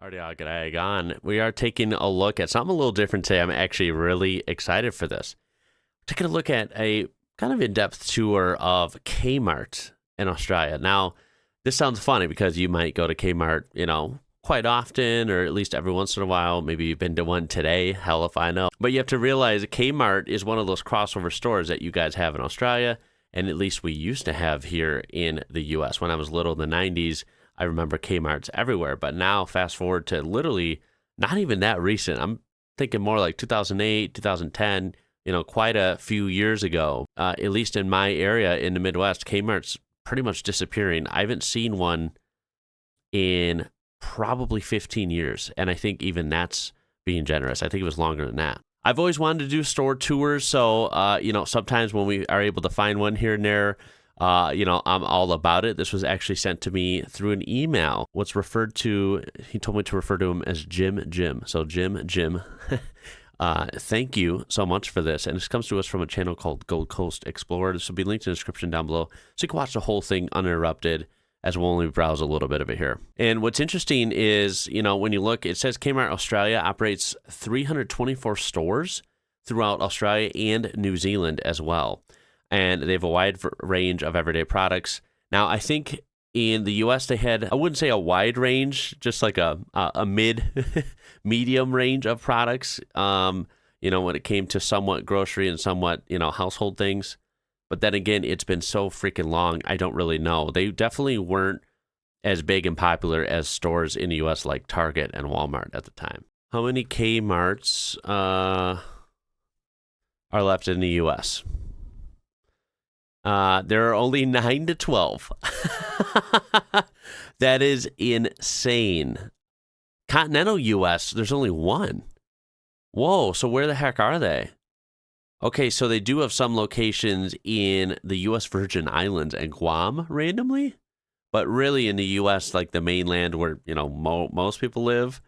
Alrighty, I'll get egg on. We are taking a look at something a little different today. I'm actually really excited for this. Taking a look at a kind of in-depth tour of Kmart in Australia. Now, this sounds funny because you might go to Kmart, quite often, or at least every once in a while. Maybe you've been to one today. Hell if I know. But you have to realize Kmart is one of those crossover stores that you guys have in Australia, and at least we used to have here in the U.S. When I was little in the 90s, I remember Kmart's everywhere, but now fast forward to literally not even that recent. I'm thinking more like 2008, 2010, quite a few years ago. At least in my area in the Midwest, Kmart's pretty much disappearing. I haven't seen one in probably 15 years, and I think even that's being generous. I think it was longer than that. I've always wanted to do store tours, so, sometimes when we are able to find one here and there, I'm all about it. This was actually sent to me through an email. He told me to refer to him as Jim. So Jim, thank you so much for this. And this comes to us from a channel called Gold Coast Explorer. This will be linked in the description down below, so you can watch the whole thing uninterrupted, as we'll only browse a little bit of it here. And what's interesting is, when you look, it says Kmart Australia operates 324 stores throughout Australia and New Zealand as well. And they have a wide range of everyday products. Now, I think in the U.S. they had, I wouldn't say a wide range, just like a medium range of products, when it came to somewhat grocery and somewhat, household things. But then again, it's been so freaking long, I don't really know. They definitely weren't as big and popular as stores in the U.S. like Target and Walmart at the time. How many Kmarts are left in the U.S.? There are only 9 to 12. That is insane. Continental U.S., there's only one. Whoa, so where the heck are they? Okay, so they do have some locations in the U.S. Virgin Islands and Guam randomly, but really in the U.S., like the mainland where, most people live,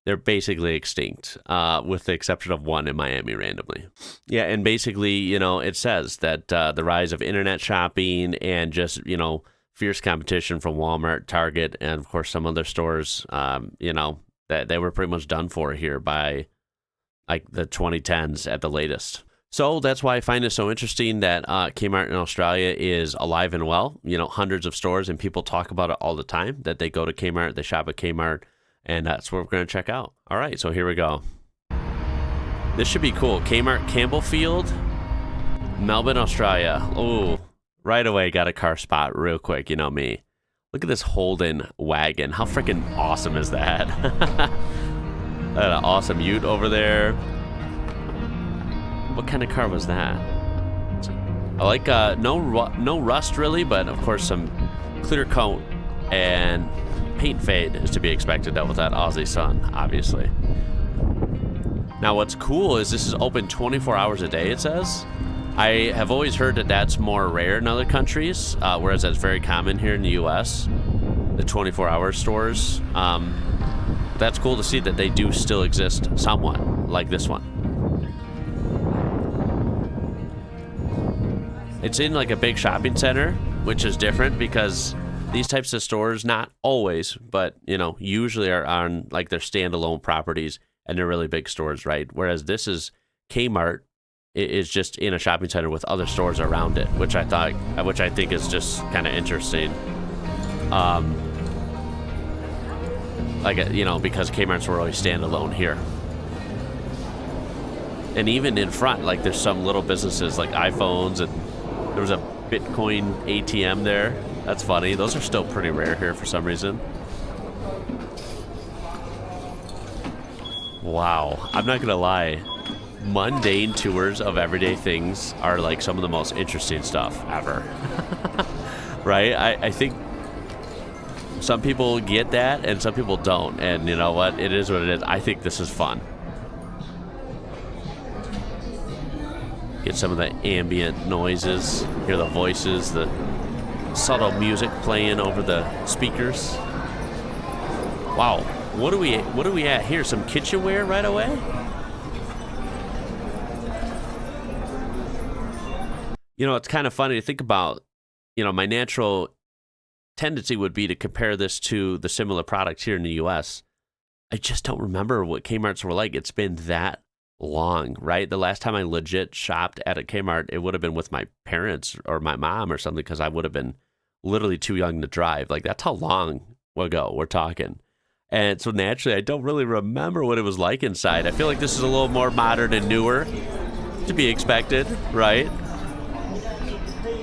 they're basically extinct, with the exception of one in Miami randomly. Yeah, and basically, it says that the rise of internet shopping and just, fierce competition from Walmart, Target, and of course some other stores, that they were pretty much done for here by like the 2010s at the latest. So that's why I find it so interesting that Kmart in Australia is alive and well. Hundreds of stores, and people talk about it all the time, that they go to Kmart, they shop at Kmart, and that's what we're going to check out. All right, so here we go. This should be cool. Kmart Campbellfield, Melbourne, Australia. Oh, right away got a car spot real quick, me. Look at this Holden wagon. How freaking awesome is that? An awesome ute over there. What kind of car was that? I like no rust really, but of course some clear coat and paint fade is to be expected with that Aussie sun, obviously. Now what's cool is this is open 24 hours a day, it says. I have always heard that that's more rare in other countries, whereas that's very common here in the U.S., the 24-hour stores. That's cool to see that they do still exist somewhat, like this one. It's in like a big shopping center, which is different because these types of stores, not always, but, usually are on like their standalone properties and they're really big stores, right? Whereas this is Kmart, it is just in a shopping center with other stores around it, which I think is just kind of interesting. Because Kmart's were always standalone here. And even in front, like there's some little businesses like iPhones, and there was a Bitcoin ATM there. That's funny. Those are still pretty rare here for some reason. Wow. I'm not going to lie. Mundane tours of everyday things are like some of the most interesting stuff ever. Right? I think some people get that and some people don't. And you know what? It is what it is. I think this is fun. Get some of the ambient noises, hear the voices, the subtle music playing over the speakers. Wow, what are we at here? Some kitchenware right away? It's kind of funny to think about. My natural tendency would be to compare this to the similar products here in the U.S. I just don't remember what Kmart's were like. It's been that long, right? The last time I legit shopped at a Kmart, it would have been with my parents or my mom or something, because I would have been literally too young to drive. Like, that's how long ago we're talking. And so naturally, I don't really remember what it was like inside. I feel like this is a little more modern and newer, to be expected, right?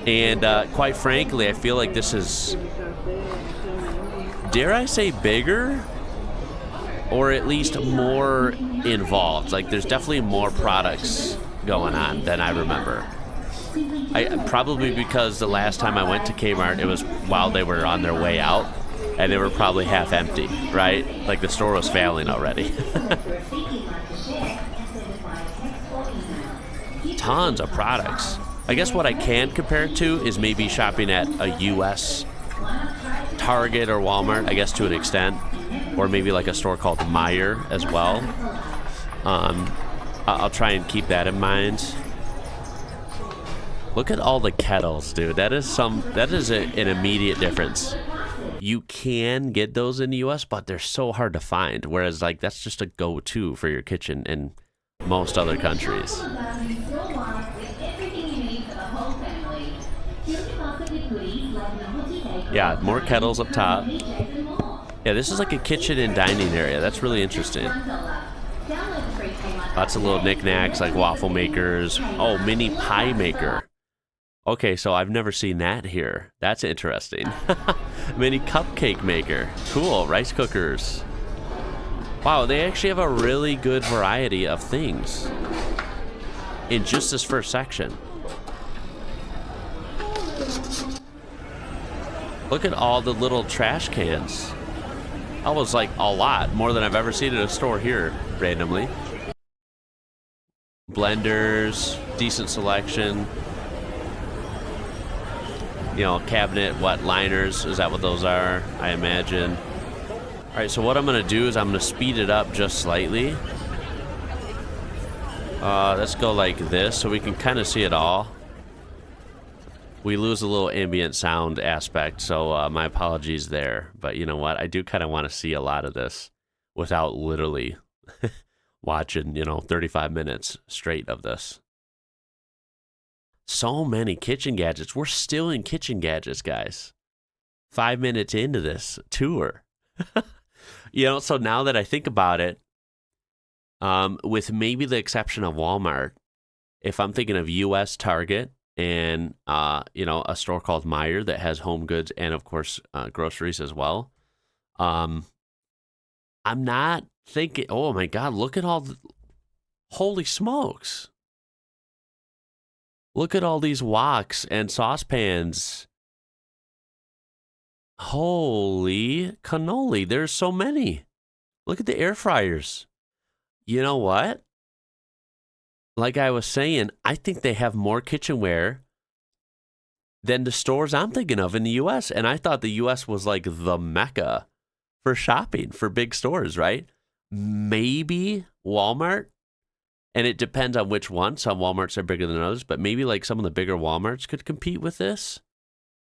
And quite frankly, I feel like this is, dare I say, bigger, or at least more involved. Like, there's definitely more products going on than I remember. Probably because the last time I went to Kmart, it was while they were on their way out, and they were probably half empty, right? Like, the store was failing already. Tons of products. I guess what I can compare it to is maybe shopping at a U.S. Target or Walmart, I guess, to an extent. Or maybe like a store called Meijer as well. I'll try and keep that in mind. Look at all the kettles, dude. That is an immediate difference. You can get those in the US, but they're so hard to find. Whereas, like, that's just a go-to for your kitchen in most other countries. Yeah, more kettles up top. Yeah, this is like a kitchen and dining area. That's really interesting. Lots of little knickknacks like waffle makers. Oh, mini pie maker. Okay, so I've never seen that here. That's interesting. Mini cupcake maker. Cool. Rice cookers. Wow, they actually have a really good variety of things in just this first section. Look at all the little trash cans. That was like a lot, more than I've ever seen in a store here, randomly. Blenders, decent selection. You know, cabinet, liners, is that what those are? I imagine. All right, so what I'm gonna do is I'm gonna speed it up just slightly. Let's go like this so we can kind of see it all. We lose a little ambient sound aspect, so my apologies there. But you know what? I do kind of want to see a lot of this without literally watching, 35 minutes straight of this. So many kitchen gadgets. We're still in kitchen gadgets, guys. 5 minutes into this tour. So now that I think about it, with maybe the exception of Walmart, if I'm thinking of U.S. Target, and a store called Meijer that has home goods and of course groceries as well. I'm not thinking, oh my God, look at holy smokes. Look at all these woks and saucepans. Holy cannoli, there's so many. Look at the air fryers. You know what? Like I was saying, I think they have more kitchenware than the stores I'm thinking of in the U.S. And I thought the U.S. was like the mecca for shopping for big stores, right? Maybe Walmart. And it depends on which one. Some Walmarts are bigger than others, but maybe like some of the bigger Walmarts could compete with this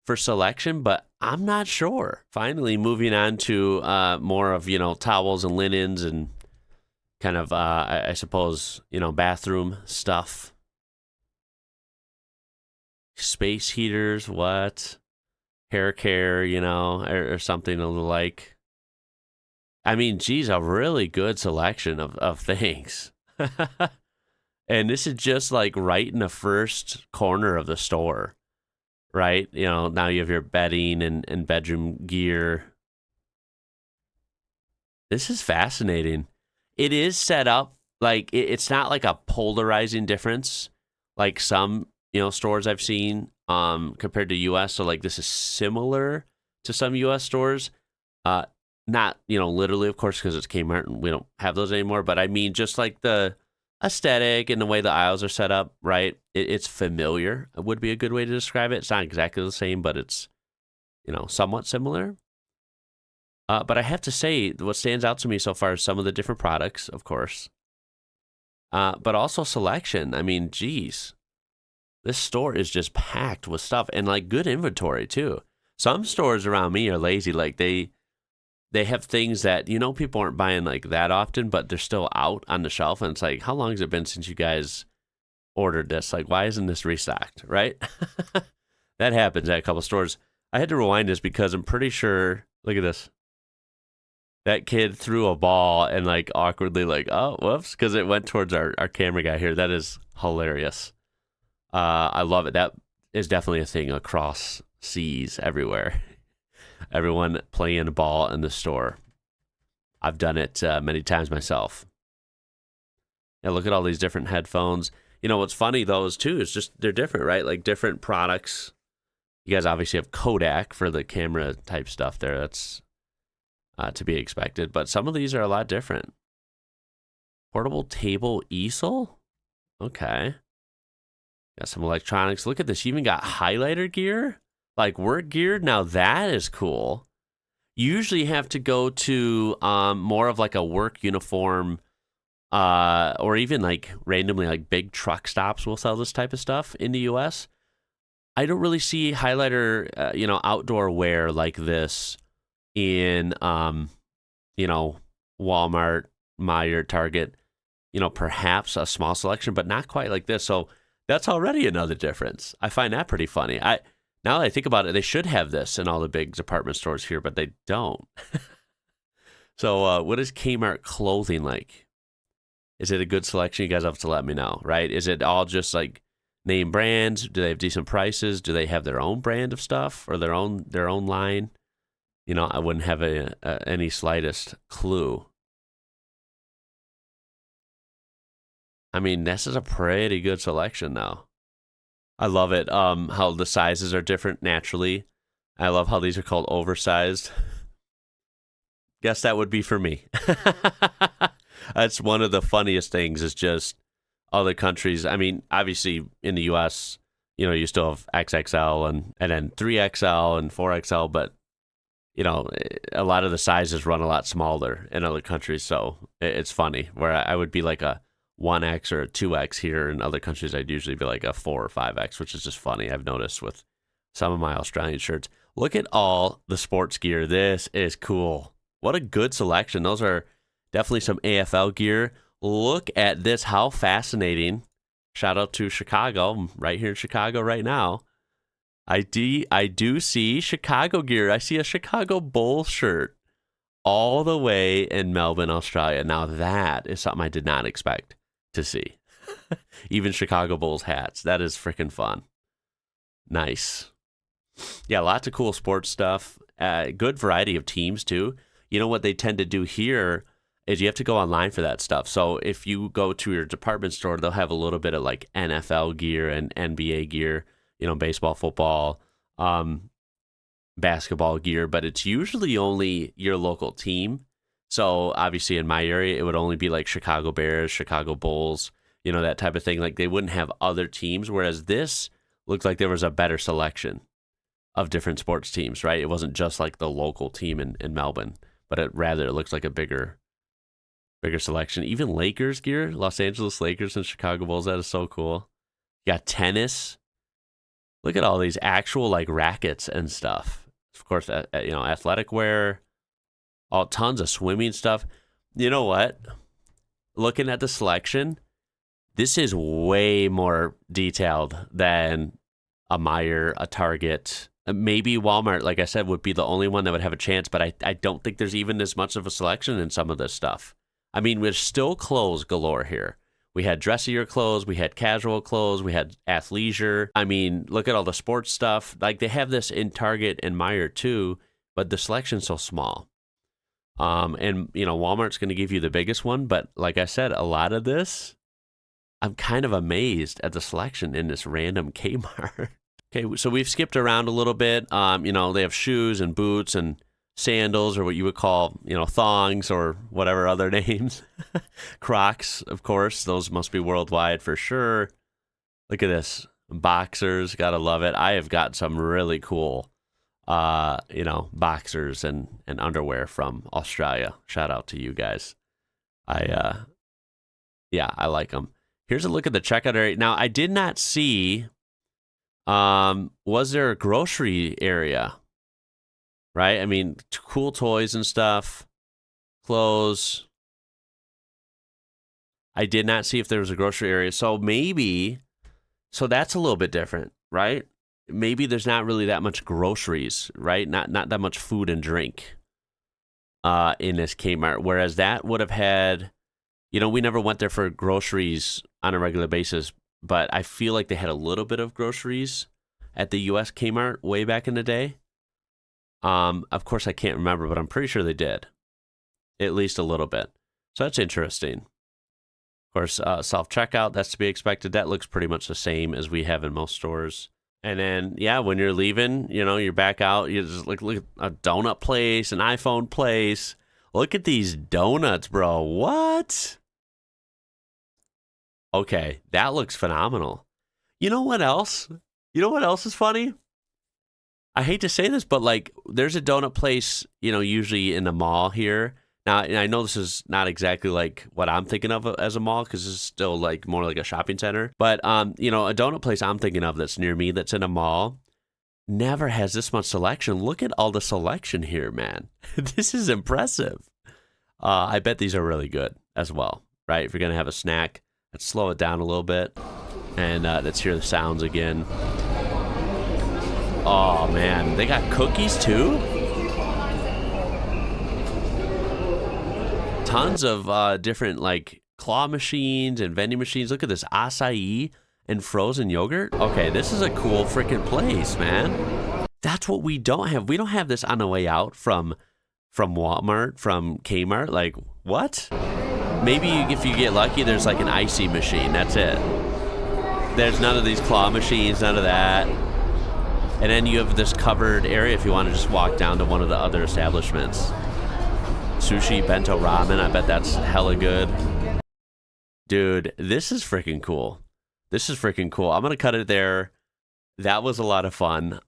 for selection, but I'm not sure. Finally, moving on to more of, towels and linens and kind of, I suppose, bathroom stuff. Space heaters, what? Hair care, or something of the like. I mean, geez, a really good selection of things. And this is just like right in the first corner of the store, right? Now you have your bedding and bedroom gear. This is fascinating. It is set up like it's not like a polarizing difference like some stores I've seen compared to US. So like this is similar to some US stores. Not literally, of course, because it's Kmart and we don't have those anymore. But I mean just like the aesthetic and the way the aisles are set up, right? It's familiar. It would be a good way to describe it. It's not exactly the same, but it's somewhat similar. But I have to say, what stands out to me so far is some of the different products, of course. But also selection. I mean, geez. This store is just packed with stuff and, like, good inventory, too. Some stores around me are lazy. Like, they they have things that, people aren't buying like that often, but they're still out on the shelf. And it's like, how long has it been since you guys ordered this? Like, why isn't this restocked, right? That happens at a couple stores. I had to rewind this because I'm pretty sure, look at this. That kid threw a ball and like awkwardly like, oh, whoops, because it went towards our camera guy here. That is hilarious. I love it. That is definitely a thing across seas everywhere. Everyone playing a ball in the store. I've done it many times myself. Yeah, look at all these different headphones. What's funny though is too, is just they're different, right? Like different products. You guys obviously have Kodak for the camera type stuff there. That's to be expected. But some of these are a lot different. Portable table easel? Okay. Got some electronics. Look at this. You even got highlighter gear? Like work gear? Now that is cool. You usually have to go to more of like a work uniform or even like randomly like big truck stops will sell this type of stuff in the US. I don't really see highlighter, outdoor wear like this in, Walmart, Meijer, Target, perhaps a small selection, but not quite like this. So that's already another difference. I find that pretty funny. Now that I think about it, they should have this in all the big department stores here, but they don't. So what is Kmart clothing like? Is it a good selection? You guys have to let me know, right? Is it all just like name brands? Do they have decent prices? Do they have their own brand of stuff or their own line? I wouldn't have any slightest clue. I mean, this is a pretty good selection though. I love it. How the sizes are different naturally. I love how these are called oversized. Guess that would be for me. That's one of the funniest things is just other countries. I mean, obviously in the US, you still have XXL and then 3XL and 4XL, but a lot of the sizes run a lot smaller in other countries. So it's funny where I would be like a 1X or a 2X here. In other countries, I'd usually be like a 4 or 5X, which is just funny. I've noticed with some of my Australian shirts. Look at all the sports gear. This is cool. What a good selection. Those are definitely some AFL gear. Look at this. How fascinating. Shout out to Chicago. I'm right here in Chicago right now. I do see Chicago gear. I see a Chicago Bulls shirt all the way in Melbourne, Australia. Now that is something I did not expect to see. Even Chicago Bulls hats. That is freaking fun. Nice. Yeah, lots of cool sports stuff. Good variety of teams too. What they tend to do here is you have to go online for that stuff. So if you go to your department store, they'll have a little bit of like NFL gear and NBA gear, baseball, football, basketball gear, but it's usually only your local team. So obviously in my area, it would only be like Chicago Bears, Chicago Bulls, that type of thing. Like they wouldn't have other teams, whereas this looked like there was a better selection of different sports teams, right? It wasn't just like the local team in Melbourne, but it looks like a bigger selection. Even Lakers gear, Los Angeles Lakers and Chicago Bulls. That is so cool. You got tennis. Look at all these actual like rackets and stuff. Of course, athletic wear. All tons of swimming stuff. You know what? Looking at the selection, this is way more detailed than a Meijer, a Target. Maybe Walmart, like I said, would be the only one that would have a chance, but I don't think there's even as much of a selection in some of this stuff. I mean, there's still clothes galore here. We had dressier clothes, we had casual clothes, we had athleisure. I mean, look at all the sports stuff. Like they have this in Target and Meijer too, but the selection's so small. And Walmart's going to give you the biggest one, but like I said, a lot of this, I'm kind of amazed at the selection in this random Kmart. Okay, so we've skipped around a little bit. They have shoes and boots and sandals, or what you would call, thongs or whatever other names. Crocs, of course, those must be worldwide for sure. Look at this. Boxers, gotta love it. I have got some really cool, boxers and underwear from Australia. Shout out to you guys. I like them. Here's a look at the checkout area. Now, I did not see, was there a grocery area? right? I mean, cool toys and stuff, clothes. I did not see if there was a grocery area. So maybe, so that's a little bit different, right? Maybe there's not really that much groceries, right? Not that much food and drink in this Kmart. Whereas that would have had, we never went there for groceries on a regular basis, but I feel like they had a little bit of groceries at the US Kmart way back in the day. Of course, I can't remember, but I'm pretty sure they did, at least a little bit. So that's interesting. Of course, self-checkout, that's to be expected. That looks pretty much the same as we have in most stores. And then, yeah, when you're leaving, you're back out. You just look at a donut place, an iPhone place. Look at these donuts, bro. What? Okay, that looks phenomenal. You know what else? You know what else is funny? I hate to say this, but like, there's a donut place, usually in the mall here. Now, I know this is not exactly like what I'm thinking of as a mall because it's still like more like a shopping center. But, a donut place I'm thinking of that's near me that's in a mall never has this much selection. Look at all the selection here, man. This is impressive. I bet these are really good as well, right? If you're going to have a snack, let's slow it down a little bit. And let's hear the sounds again. Oh, man. They got cookies, too? Tons of different, like, claw machines and vending machines. Look at this. Acai and frozen yogurt. Okay, this is a cool freaking place, man. That's what we don't have. We don't have this on the way out from Walmart, from Kmart. Like, what? Maybe if you get lucky, there's like an icy machine. That's it. There's none of these claw machines, none of that. And then you have this covered area if you want to just walk down to one of the other establishments. Sushi, bento ramen, I bet that's hella good. Dude, this is freaking cool. This is freaking cool. I'm going to cut it there. That was a lot of fun.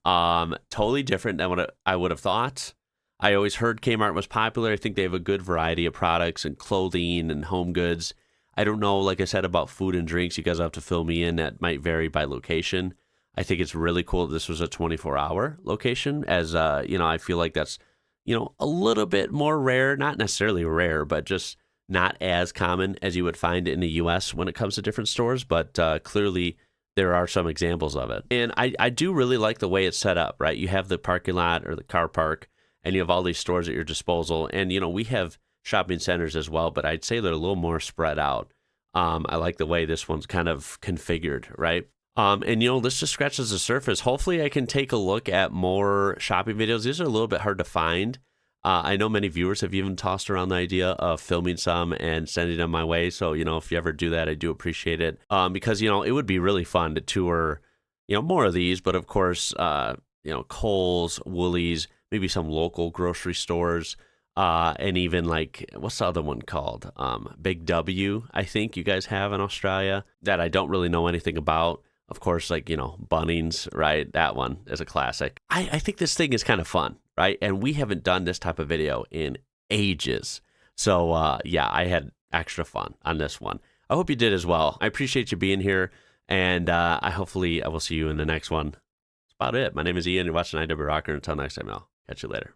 Totally different than what I would have thought. I always heard Kmart was popular. I think they have a good variety of products and clothing and home goods. I don't know, like I said, about food and drinks. You guys have to fill me in. That might vary by location. I think it's really cool that this was a 24-hour location, as, I feel like that's, a little bit more rare, not necessarily rare, but just not as common as you would find in the U.S. when it comes to different stores, but clearly there are some examples of it. And I do really like the way it's set up, right? You have the parking lot or the car park, and you have all these stores at your disposal. And, we have shopping centers as well, but I'd say they're a little more spread out. I like the way this one's kind of configured, right? And, this just scratches the surface. Hopefully I can take a look at more shopping videos. These are a little bit hard to find. I know many viewers have even tossed around the idea of filming some and sending them my way. So, if you ever do that, I do appreciate it. Because, it would be really fun to tour, more of these. But, of course, Kohl's, Woolies, maybe some local grocery stores. And even like, what's the other one called? Big W, I think you guys have in Australia that I don't really know anything about. Of course, like, Bunnings, right? That one is a classic. I think this thing is kind of fun, right? And we haven't done this type of video in ages. So, yeah, I had extra fun on this one. I hope you did as well. I appreciate you being here. And hopefully I will see you in the next one. That's about it. My name is Ian. You're watching IWrocker. Until next time, I'll catch you later.